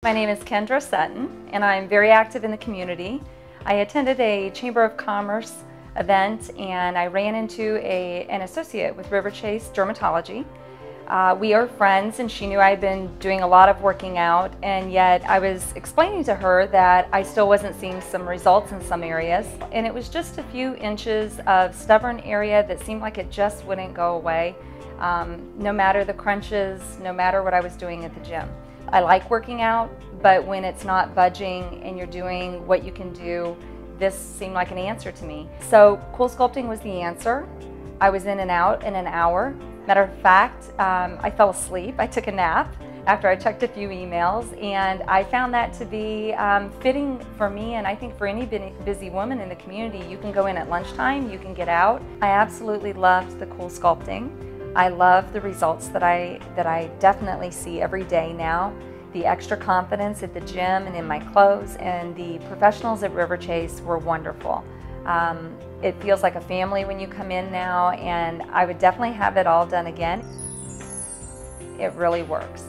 My name is Kendra Sutton, and I'm very active in the community. I attended a Chamber of Commerce event, and I ran into an associate with River Chase Dermatology. We are friends, and she knew I had been doing a lot of working out, and yet I was explaining to her that I still wasn't seeing some results in some areas. And it was just a few inches of stubborn area that seemed like it just wouldn't go away, no matter the crunches, no matter what I was doing at the gym. I like working out, but when it's not budging and you're doing what you can do, this seemed like an answer to me. So CoolSculpting was the answer. I was in and out in an hour. Matter of fact, I fell asleep. I took a nap after I checked a few emails, and I found that to be fitting for me, and I think for any busy woman in the community. You can go in at lunchtime, you can get out. I absolutely loved the CoolSculpting. I love the results that I definitely see every day now. The extra confidence at the gym and in my clothes, and the professionals at River Chase were wonderful. It feels like a family when you come in now, and I would definitely have it all done again. It really works.